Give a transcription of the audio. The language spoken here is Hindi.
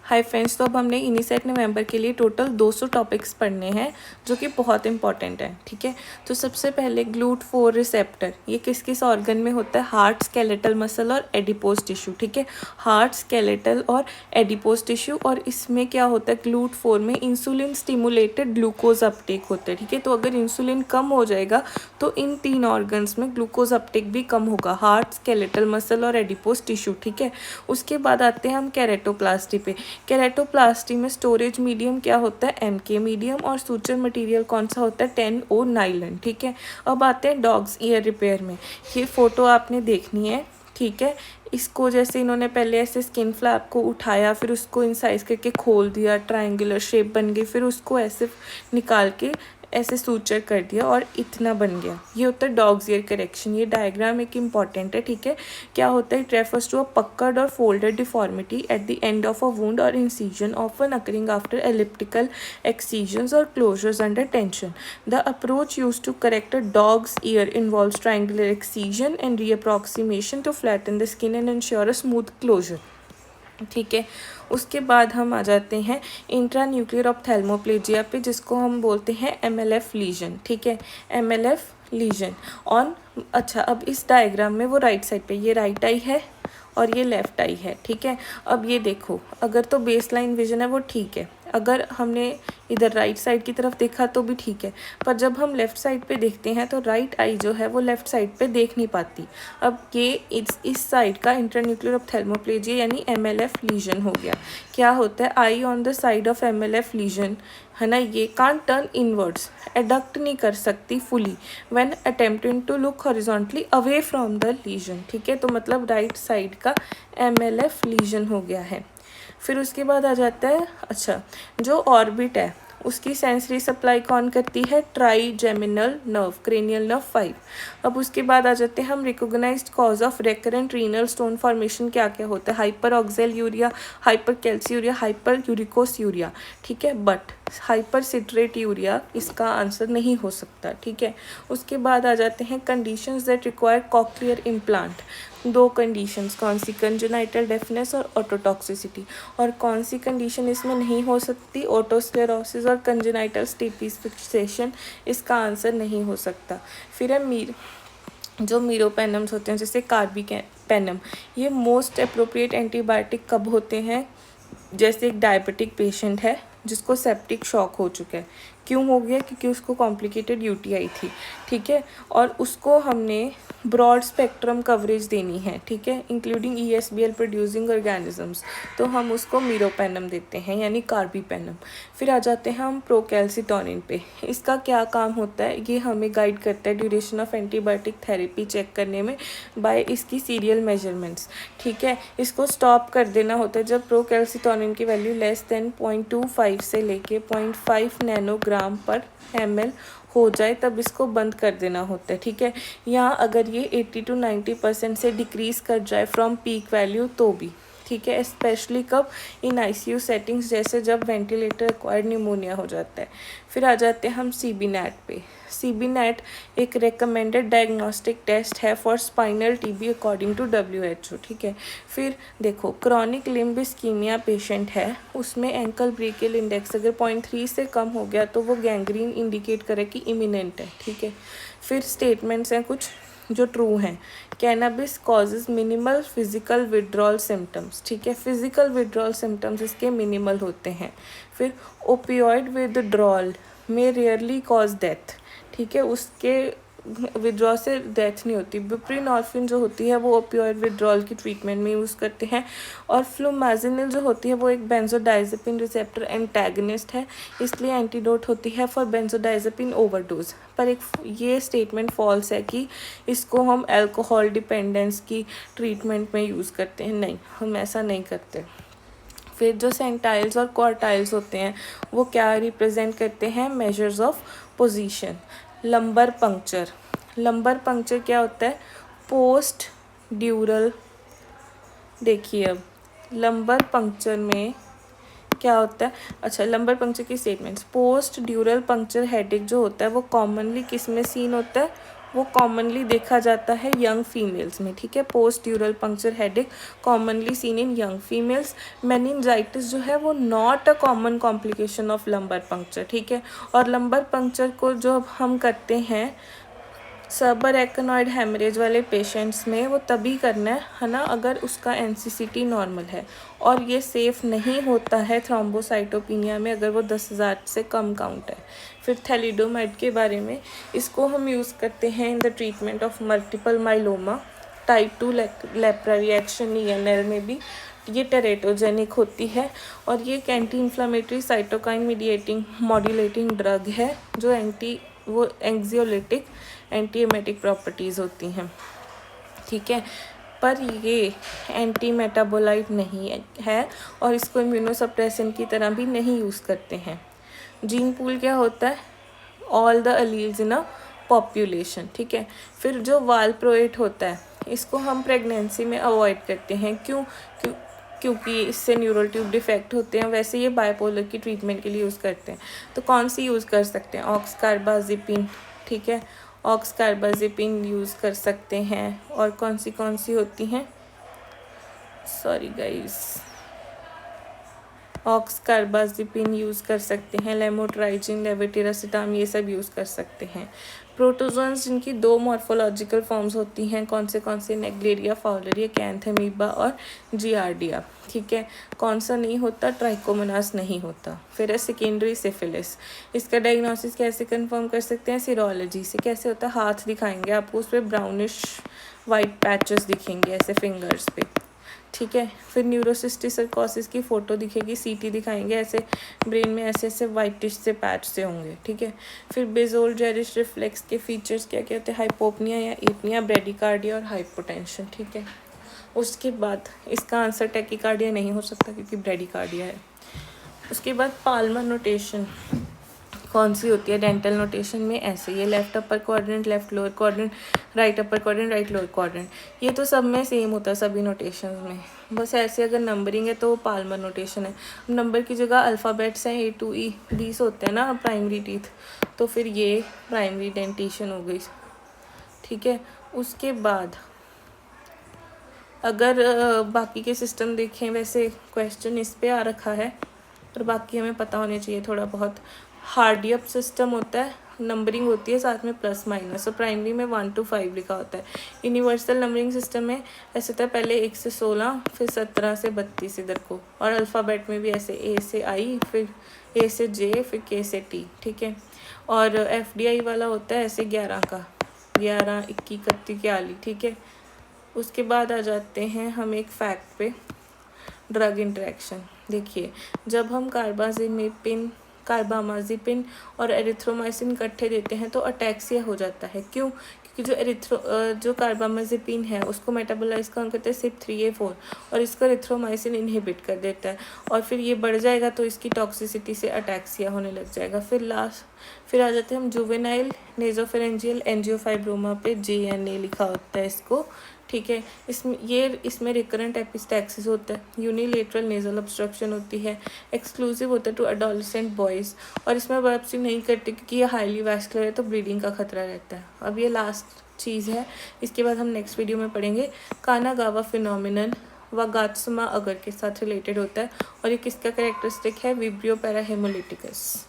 हाय फ्रेंड्स, तो अब हमने इनिसेट नवंबर के लिए टोटल 200 टॉपिक्स पढ़ने हैं जो कि बहुत इंपॉर्टेंट है। ठीक है, तो सबसे पहले GLUT4 रिसेप्टर, ये किस किस ऑर्गन में होता है? हार्ट, स्केलेटल मसल और एडिपोज टिश्यू। ठीक है, हार्ट, स्केलेटल और एडिपोज टिश्यू। और इसमें क्या होता है? GLUT4 में इंसुलिन स्टिमुलेटेड ग्लूकोज अपटेक होता है। ठीक है, तो अगर इंसुलिन कम हो जाएगा तो इन 3 ऑर्गन्स में ग्लूकोज अपटेक भी कम होगा, हार्ट, स्केलेटल मसल और एडिपोज टिश्यू। ठीक है, उसके बाद आते हैं हम केरेटोप्लास्टी पे। केरेटोप्लास्टी में स्टोरेज मीडियम क्या होता है? MK medium. और सूचर मटेरियल कौन सा होता है? 10O nylon. ठीक है, अब आते हैं डॉग्स ईयर रिपेयर में। ये फोटो आपने देखनी है। ठीक है, इसको जैसे इन्होंने पहले ऐसे स्किन फ्लैप को उठाया, फिर उसको इंसाइज करके खोल दिया, ट्रायंगुलर शेप बन गई, फिर उसको ऐसे निकाल के ऐसे सूचर कर दिया और इतना बन गया। ये होता है डॉग्स ईयर करेक्शन। ये डायग्राम एक इम्पॉर्टेंट है। ठीक है, क्या होता है? It refers to a pucker or folded deformity at the end of a wound or incision often occurring after elliptical excisions or closures under tension. The approach use to correct a dog's ear involves triangular excision and reapproximation to flatten the skin and ensure a smooth closure. ठीक है, उसके बाद हम आ जाते हैं इंट्रा न्यूक्लियर ऑप्थेल्मोप्लेजिया पे, जिसको हम बोलते हैं MLF लीजन। ठीक है, MLF लीजन ऑन। अच्छा, अब इस डायग्राम में वो राइट साइड पे, ये राइट आई है और ये लेफ़्ट आई है। ठीक है, अब ये देखो, अगर तो बेस लाइन विजन है वो ठीक है, अगर हमने इधर राइट साइड की तरफ देखा तो भी ठीक है, पर जब हम लेफ़्ट साइड पे देखते हैं तो राइट आई जो है वो लेफ़्ट साइड पे देख नहीं पाती। अब ये इस साइड का इंटरन्यूक्लियर ऑप्थेल्मोप्लेजिया यानी MLF लीजन हो गया। क्या होता है? Eye on the side of MLF lesion है ना, ये कांट टर्न इनवर्ड्स, एडक्ट नहीं कर सकती fully when attempting to look horizontally away from the lesion. ठीक है, तो मतलब राइट साइड का MLF लीजन हो गया है। फिर उसके बाद आ जाता है, अच्छा, जो ऑर्बिट है उसकी सेंसरी सप्लाई कौन करती है? Trigeminal nerve, cranial nerve 5। अब उसके बाद आ जाते हैं हम recognised cause of recurrent renal stone formation क्या क्या होता है? Hyperoxaluria, hypercalciuria, hyperuricosuria. ठीक है, बट हाइपर सिट्रेट यूरिया इसका आंसर नहीं हो सकता। ठीक है, उसके बाद आ जाते हैं conditions that require cochlear implant. 2 conditions, कौन सी? कंजेनाइटल डेफनेस और ऑटोटॉक्सिसिटी। और कौन सी कंडीशन इसमें नहीं हो सकती? ऑटोस्क्लेरोसिस और कंजेनाइटल स्टेपिस फिक्सेशन, इसका आंसर नहीं हो सकता। फिर है जो मीरोपेनम्स होते हैं जैसे कार्बिपेनम, ये मोस्ट अप्रोप्रिएट एंटीबायोटिक कब होते हैं? जैसे एक डायबिटिक पेशेंट है जिसको सेप्टिक शॉक हो चुका है। क्यों हो गया? क्योंकि उसको कॉम्प्लिकेटेड UTI थी। ठीक है, और उसको हमने ब्रॉड स्पेक्ट्रम कवरेज देनी है। ठीक है, इंक्लूडिंग ESBL प्रोड्यूसिंग ऑर्गेनिजम्स, तो हम उसको मीरोपेनम देते हैं यानी कार्बिपेनम। फिर आ जाते हैं हम प्रोकैल्सिटोनिन पे। इसका क्या काम होता है? ये हमें गाइड करता है duration of antibiotic therapy check करने में बाय इसकी सीरियल मेजरमेंट्स। ठीक है, इसको स्टॉप कर देना होता है जब प्रोकैल्सिटोनिन की वैल्यू लेस देन 0.25 से लेके 0.5 नैनोग्राम पर ml हो जाए, तब इसको बंद कर देना होता है। ठीक है, यहाँ अगर ये 80 to 90% से डिक्रीज़ कर जाए फ्रॉम पीक वैल्यू तो भी। ठीक है, स्पेशली कब? इन ICU सेटिंग्स, जैसे जब वेंटिलेटर एक्वायर्ड निमोनिया हो जाता है। फिर आ जाते हैं हम CBNAT पे। CBNAT एक रिकमेंडेड डायग्नोस्टिक टेस्ट है for spinal TB according to WHO। ठीक है, फिर देखो, क्रॉनिक लिम्ब इस्कीमिया पेशेंट है, उसमें एंकल ब्रेकियल इंडेक्स अगर 0.3 से कम हो गया तो वो गैंग्रीन इंडिकेट करे कि इमिनेंट है। ठीक है, फिर स्टेटमेंट्स हैं कुछ जो ट्रू हैं। Cannabis causes minimal physical withdrawal symptoms. ठीक है, फिजिकल विड्रॉल सिम्टम्स इसके मिनिमल होते हैं। फिर ओपियोइड विदड्रॉल में रेयरली कॉज डेथ। ठीक है, उसके विड्रॉल से डेथ नहीं होती। बुप्रीनॉर्फिन जो होती है वो ओपियोइड विड्रॉल की ट्रीटमेंट में यूज़ करते हैं। और फ्लूमाजिनिल जो होती है वो एक बेंजोडाइजेपिन रिसेप्टर एंटेगनिस्ट है, इसलिए एंटीडोट होती है फॉर बेंजोडाइजेपिन ओवरडोज। पर एक ये स्टेटमेंट फॉल्स है कि इसको हम अल्कोहल डिपेंडेंस की ट्रीटमेंट में यूज़ करते हैं। नहीं, हम ऐसा नहीं करते। फिर जो सेंटाइल्स और क्वार्टाइल्स होते हैं वो क्या रिप्रेजेंट करते हैं? Measures of position. Lumbar puncture, lumbar puncture क्या होता है? पोस्ट ड्यूरल। देखिए, अब लंबर पंक्चर में क्या होता है? अच्छा, लंबर पंक्चर की स्टेटमेंट्स। पोस्ट ड्यूरल पंक्चर हेडेक जो होता है वो कॉमनली किस में सीन होता है? वो कॉमनली देखा जाता है यंग फीमेल्स में, ठीक है। Post ड्यूरल puncture headache commonly seen in young females. Meningitis जो है वो not a common complication of lumbar puncture, ठीक है। और लंबर पंक्चर को जो हम करते हैं सब एराकनॉइड हेमरेज वाले पेशेंट्स में, वो तभी करना है ना अगर उसका एनसीसीटी नॉर्मल है, और ये सेफ़ नहीं होता है थ्रोम्बोसाइटोपिनिया में अगर वो 10,000 से कम काउंट है। फिर थैलिडोमाइड के बारे में, इसको हम यूज़ करते हैं in the treatment of multiple myeloma. Type 2 lepra reaction ENL में भी ये टेरेटोजेनिक होती है, और ये एक anti inflammatory cytokine mediating modulating drug है जो एंग्जियोलिटिक एंटी एमेटिक प्रॉपर्टीज़ होती हैं, ठीक है। पर ये एंटी मेटाबोलाइट नहीं है और इसको इम्यूनोसप्रेसेंट की तरह भी नहीं यूज़ करते हैं। जीन पूल क्या होता है? All the alleles in a population, ठीक है। फिर जो वालप्रोएट होता है इसको हम प्रेगनेंसी में अवॉइड करते हैं, क्योंकि इससे न्यूरल ट्यूब डिफेक्ट होते हैं। वैसे ये बाइपोलर की ट्रीटमेंट के लिए यूज़ करते हैं। तो कौन सी यूज़ कर सकते हैं? ऑक्सकार्बाजिपिन, ठीक है। ऑक्सकार्बाजिपिन यूज़ कर सकते हैं। और कौन सी होती हैं, सॉरी गाइस, ऑक्सकार्बाजिपिन यूज़ कर सकते हैं, लेमोट्राइजिन, लेवेटिरासिटाम, ये सब यूज़ कर सकते हैं। प्रोटोजोन्स जिनकी 2 मॉर्फोलॉजिकल फॉर्म्स होती हैं, कौन से नेग्लेरिया, फाउलरिया, कैंथमीबा और जियार्डिया, ठीक है। कौन सा नहीं होता? ट्राइकोमोनास नहीं होता। फिर है सेकेंडरी सिफिलिस। इसका डायग्नोसिस कैसे कंफर्म कर सकते हैं? सीरोलॉजी से। कैसे होता है? हाथ दिखाएंगे आपको, उस पर ब्राउनिश वाइट पैचेस दिखेंगे ऐसे फिंगर्स पे, ठीक है। फिर न्यूरोसिस्टिक सर्कोसिस की फ़ोटो दिखेगी, CT दिखाएंगे, ऐसे ब्रेन में ऐसे वाइटिश से पैच से होंगे, ठीक है। फिर बेजोल जेरिश रिफ्लेक्स के फीचर्स क्या क्या होते हैं? हाइपोपनिया या एपनिया, ब्रेडिकार्डिया और हाइपोटेंशन, ठीक है। उसके बाद इसका आंसर टैकीकार्डिया नहीं हो सकता क्योंकि ब्रेडिकार्डिया है। उसके बाद पाल्मर नोटेशन कौन सी होती है? डेंटल नोटेशन में ऐसे, ये left upper quadrant, left lower quadrant, right upper quadrant, right lower quadrant, ये तो सब में सेम होता है सभी नोटेशन में। बस ऐसे अगर नंबरिंग है तो वो पाल्मर नोटेशन है। नंबर की जगह अल्फ़ाबेट्स हैं, A to E, 20 होते हैं ना प्राइमरी टीथ, तो फिर ये प्राइमरी डेंटिशन हो गई, ठीक है। उसके बाद अगर बाकी के सिस्टम देखें, वैसे क्वेश्चन इस पे आ रखा है और बाकी हमें पता होने चाहिए थोड़ा बहुत। हार्डियप सिस्टम होता है, नंबरिंग होती है साथ में प्लस माइनस, और प्राइमरी में 1 to 5 लिखा होता है। यूनिवर्सल नंबरिंग सिस्टम में ऐसे होता है, पहले 1 से 16, फिर 17 से 32 इधर को, और अल्फ़ाबेट में भी ऐसे A से I, फिर A से J, फिर K से T, ठीक है। और FDI वाला होता है ऐसे 11 का, 11, 21, 31, 41, ठीक है। उसके बाद आ जाते हैं हम एक फैक्ट पे, ड्रग इंटरेक्शन। देखिए, जब हम कार्बामाजिपिन और एरिथ्रोमाइसिन इकट्ठे देते हैं तो अटैक्सिया हो जाता है। क्यों? क्योंकि जो कार्बामाजिपिन है उसको मेटाबोलाइज कौन करते हैं? CYP3A4, और इसको एरिथ्रोमाइसिन इनहिबिट कर देता है, और फिर ये बढ़ जाएगा तो इसकी टॉक्सिसिटी से अटैक्सिया होने लग जाएगा। फिर आ जाते हैं हम जुवेनाइल नेजोफेरेंजियल एंजियोफाइब्रोमा पे, JNA लिखा होता है इसको, ठीक है। इसमें रिकरेंट एपिस्टैक्सिस होता है, यूनिलेटरल नेजल ऑब्स्ट्रक्शन होती है, एक्सक्लूसिव होता है टू एडोलेसेंट बॉयज़, और इसमें बायोप्सी नहीं करते क्योंकि ये हाईली वैस्कुलर है तो ब्लीडिंग का खतरा रहता है। अब ये लास्ट चीज़ है, इसके बाद हम नेक्स्ट वीडियो में पढ़ेंगे। कानागावा फिनोमिनन वागात्सुमा अगर के साथ रिलेटेड होता है, और ये किसका कैरेक्टरिस्टिक है? विब्रियो पैराहेमोलिटिकस।